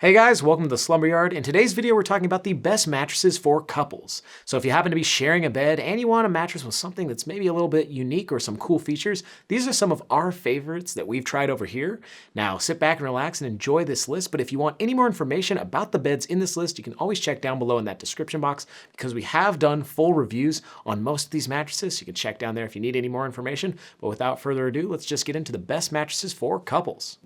Hey guys, welcome to the Slumber Yard. In today's video, we're talking about the best mattresses for couples. So if you happen to be sharing a bed and you want a mattress with something that's maybe a little bit unique or some cool features, these are some of our favorites that we've tried over here. Now sit back and relax and enjoy this list, but if you want any more information about the beds in this list, you can always check down below in that description box because we have done full reviews on most of these mattresses. You can check down there if you need any more information, but without further ado, let's just get into the best mattresses for couples.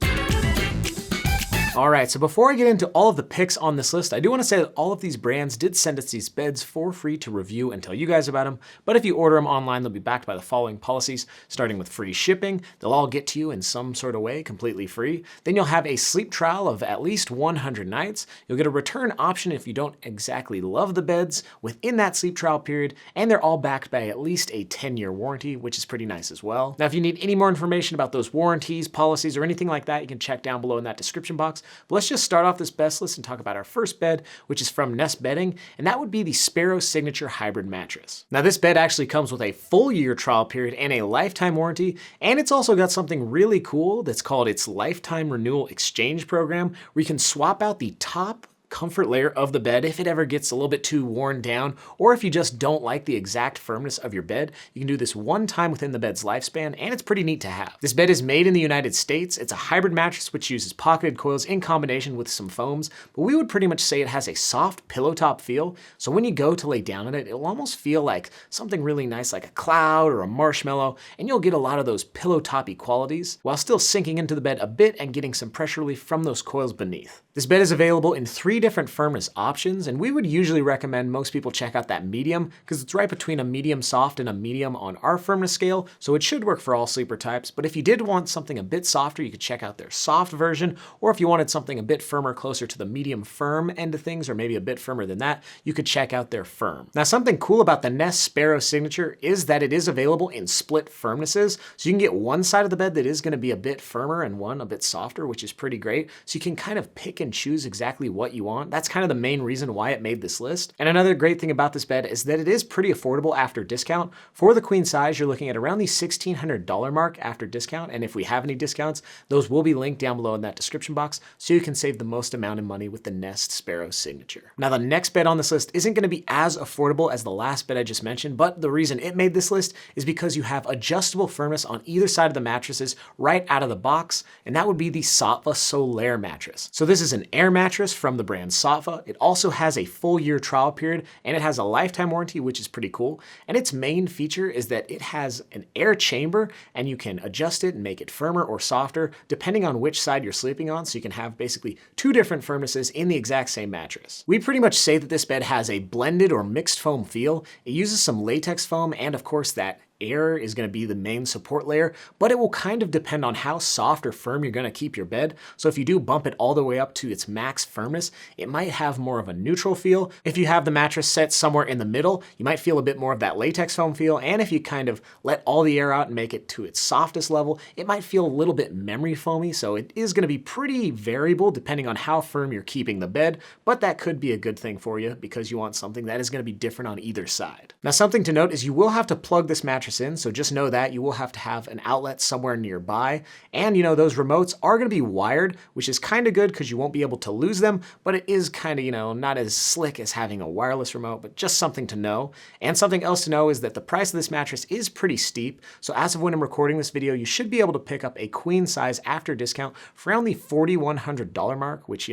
Alright, so before I get into all of the picks on this list, I do want to say that all of these brands did send us these beds for free to review and tell you guys about them, but if you order them online, they'll be backed by the following policies, starting with free shipping. They'll all get to you in some sort of way, completely free. Then you'll have a sleep trial of at least 100 nights. You'll get a return option if you don't exactly love the beds within that sleep trial period, and they're all backed by at least a 10-year warranty, which is pretty nice as well. Now, if you need any more information about those warranties, policies, or anything like that, you can check down below in that description box. But let's just start off this best list and talk about our first bed, which is from Nest Bedding, and that would be the Sparrow Signature Hybrid Mattress. Now this bed actually comes with a full year trial period and a lifetime warranty, and it's also got something really cool that's called its Lifetime Renewal Exchange Program, where you can swap out the top comfort layer of the bed if it ever gets a little bit too worn down, or if you just don't like the exact firmness of your bed. You can do this one time within the bed's lifespan, and it's pretty neat to have. This bed is made in the United States. It's a hybrid mattress which uses pocketed coils in combination with some foams, but we would pretty much say it has a soft pillow top feel, so when you go to lay down on it, it'll almost feel like something really nice like a cloud or a marshmallow, and you'll get a lot of those pillow toppy qualities while still sinking into the bed a bit and getting some pressure relief from those coils beneath. This bed is available in 3 different firmness options, and we would usually recommend most people check out that medium because it's right between a medium soft and a medium on our firmness scale, so it should work for all sleeper types. But if you did want something a bit softer, you could check out their soft version, or if you wanted something a bit firmer, closer to the medium firm end of things, or maybe a bit firmer than that, you could check out their firm. Now, something cool about the Nest Sparrow Signature is that it is available in split firmnesses, so you can get one side of the bed that is going to be a bit firmer and one a bit softer, which is pretty great. So you can kind of pick and choose exactly what you want. That's kind of the main reason why it made this list. And another great thing about this bed is that it is pretty affordable after discount. For the queen size, you're looking at around the $1,600 mark after discount. And if we have any discounts, those will be linked down below in that description box so you can save the most amount of money with the Nest Sparrow Signature. Now, the next bed on this list isn't going to be as affordable as the last bed I just mentioned, but the reason it made this list is because you have adjustable firmness on either side of the mattresses right out of the box, and that would be the Saatva Solaire mattress. So this is an air mattress from the brand Saatva. It also has a full year trial period, and it has a lifetime warranty, which is pretty cool. And its main feature is that it has an air chamber, and you can adjust it and make it firmer or softer depending on which side you're sleeping on, so you can have basically 2 different firmnesses in the exact same mattress. We pretty much say that this bed has a blended or mixed foam feel. It uses some latex foam, and of course that air is going to be the main support layer, but it will kind of depend on how soft or firm you're going to keep your bed. So if you do bump it all the way up to its max firmness, it might have more of a neutral feel. If you have the mattress set somewhere in the middle, you might feel a bit more of that latex foam feel. And if you kind of let all the air out and make it to its softest level, it might feel a little bit memory foamy. So it is going to be pretty variable depending on how firm you're keeping the bed, but that could be a good thing for you because you want something that is going to be different on either side. Now, something to note is you will have to plug this mattress in, so just know that you will have to have an outlet somewhere nearby. And those remotes are going to be wired, which is kind of good because you won't be able to lose them, but it is kind of, not as slick as having a wireless remote, but just something to know. And something else to know is that the price of this mattress is pretty steep. So as of when I'm recording this video, you should be able to pick up a queen size after discount for around the $4,100 mark, which,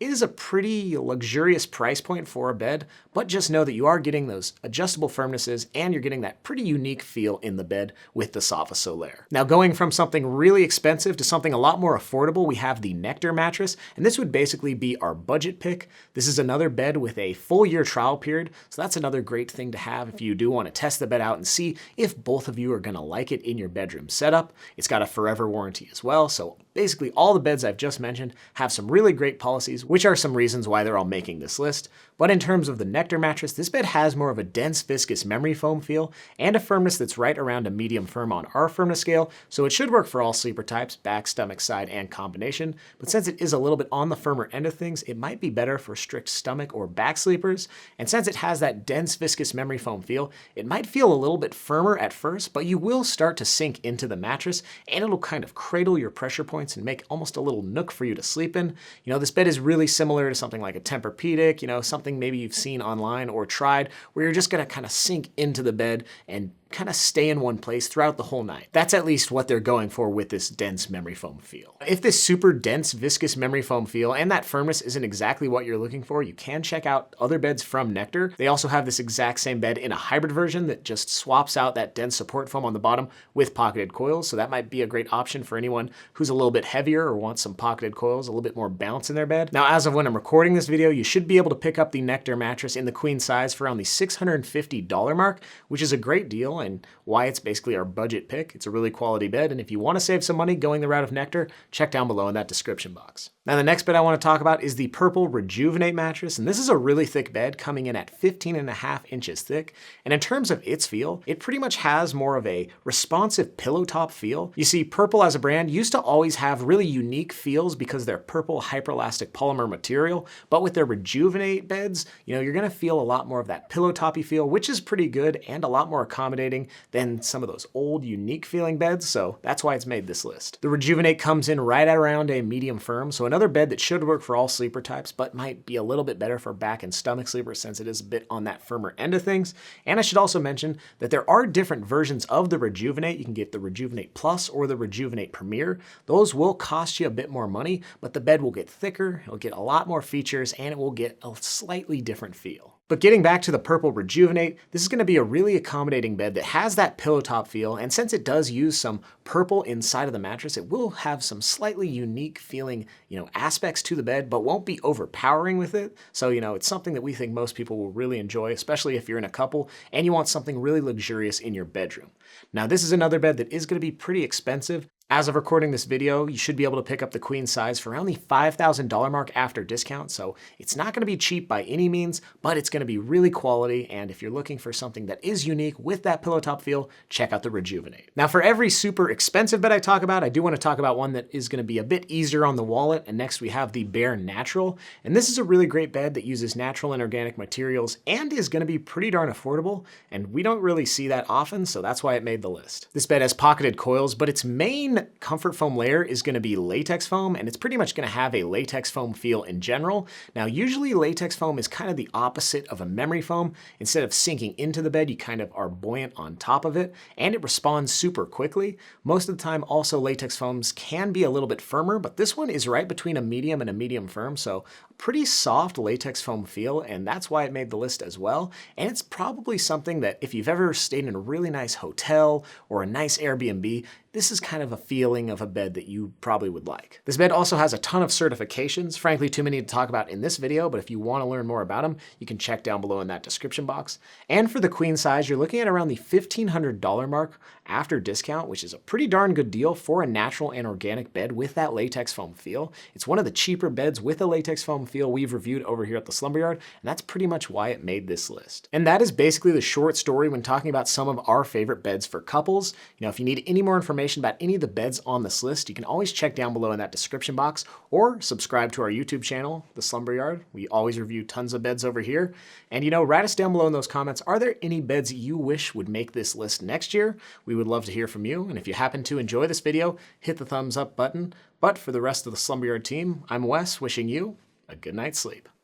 is a pretty luxurious price point for a bed, but just know that you are getting those adjustable firmnesses and you're getting that pretty unique feel in the bed with the Saatva Solaire. Now, going from something really expensive to something a lot more affordable, we have the Nectar Mattress, and this would basically be our budget pick. This is another bed with a full year trial period, so that's another great thing to have if you do want to test the bed out and see if both of you are going to like it in your bedroom setup. It's got a forever warranty as well, so basically all the beds I've just mentioned have some really great policies, which are some reasons why they're all making this list. But in terms of the Nectar Mattress, this bed has more of a dense viscous memory foam feel and a firmness that's right around a medium firm on our firmness scale, so it should work for all sleeper types, back, stomach, side, and combination. But since it is a little bit on the firmer end of things, it might be better for strict stomach or back sleepers. And since it has that dense viscous memory foam feel, it might feel a little bit firmer at first, but you will start to sink into the mattress and it'll kind of cradle your pressure points joints and make almost a little nook for you to sleep in. You know, this bed is really similar to something like a Tempur-Pedic, you know, something maybe you've seen online or tried, where you're just gonna kind of sink into the bed and kind of stay in one place throughout the whole night. That's at least what they're going for with this dense memory foam feel. If this super dense viscous memory foam feel and that firmness isn't exactly what you're looking for, you can check out other beds from Nectar. They also have this exact same bed in a hybrid version that just swaps out that dense support foam on the bottom with pocketed coils, so that might be a great option for anyone who's a little bit heavier or wants some pocketed coils, a little bit more bounce in their bed. Now, as of when I'm recording this video, you should be able to pick up the Nectar mattress in the queen size for around the $650 mark, which is a great deal and why it's basically our budget pick. It's a really quality bed, and if you want to save some money going the route of Nectar, check down below in that description box. Now, the next bed I want to talk about is the purple Rejuvenate mattress, and this is a really thick bed coming in at 15.5 inches thick, and in terms of its feel, it pretty much has more of a responsive pillow top feel. You see, Purple as a brand used to always have really unique feels because they're purple hyperelastic polymer material, but with their Rejuvenate beds, you know, you're gonna feel a lot more of that pillow toppy feel, which is pretty good and a lot more accommodating than some of those old unique feeling beds, so that's why it's made this list. The Rejuvenate comes in right at around a medium firm, so another bed that should work for all sleeper types, but might be a little bit better for back and stomach sleepers since it is a bit on that firmer end of things. And I should also mention that there are different versions of the Rejuvenate. You can get the Rejuvenate Plus or the Rejuvenate Premier. Those will cost you a bit more money, but the bed will get thicker, it'll get a lot more features, and it will get a slightly different feel. But getting back to the purple Rejuvenate, this is gonna be a really accommodating bed that has that pillow top feel, and since it does use some purple inside of the mattress, it will have some slightly unique feeling, you know, aspects to the bed, but won't be overpowering with it. So, you know, it's something that we think most people will really enjoy, especially if you're in a couple and you want something really luxurious in your bedroom. Now, this is another bed that is gonna be pretty expensive. As of recording this video, you should be able to pick up the queen size for around the $5,000 mark after discount, so it's not gonna be cheap by any means, but it's gonna be really quality, and if you're looking for something that is unique with that pillow top feel, check out the Rejuvenate. Now, for every super expensive bed I talk about, I do wanna talk about one that is gonna be a bit easier on the wallet, and next we have the Bare Natural, and this is a really great bed that uses natural and organic materials and is gonna be pretty darn affordable, and we don't really see that often, so that's why it made the list. This bed has pocketed coils, but its main comfort foam layer is going to be latex foam, and it's pretty much going to have a latex foam feel in general. Now, usually latex foam is kind of the opposite of a memory foam. Instead of sinking into the bed, you kind of are buoyant on top of it, and it responds super quickly. Most of the time, also latex foams can be a little bit firmer, but this one is right between a medium and a medium firm, so pretty soft latex foam feel, and that's why it made the list as well. And it's probably something that if you've ever stayed in a really nice hotel or a nice Airbnb, this is kind of a feeling of a bed that you probably would like. This bed also has a ton of certifications, frankly too many to talk about in this video, but if you want to learn more about them, you can check down below in that description box. And for the queen size, you're looking at around the $1,500 mark after discount, which is a pretty darn good deal for a natural and organic bed with that latex foam feel. It's one of the cheaper beds with a latex foam feel we've reviewed over here at the Slumber Yard, and that's pretty much why it made this list. And that is basically the short story when talking about some of our favorite beds for couples. You know, if you need any more information about any of the beds on this list, you can always check down below in that description box or subscribe to our YouTube channel, The Slumber Yard. We always review tons of beds over here. And you know, write us down below in those comments, are there any beds you wish would make this list next year? We would love to hear from you. And if you happen to enjoy this video, hit the thumbs up button. But for the rest of the Slumber Yard team, I'm Wes, wishing you a good night's sleep.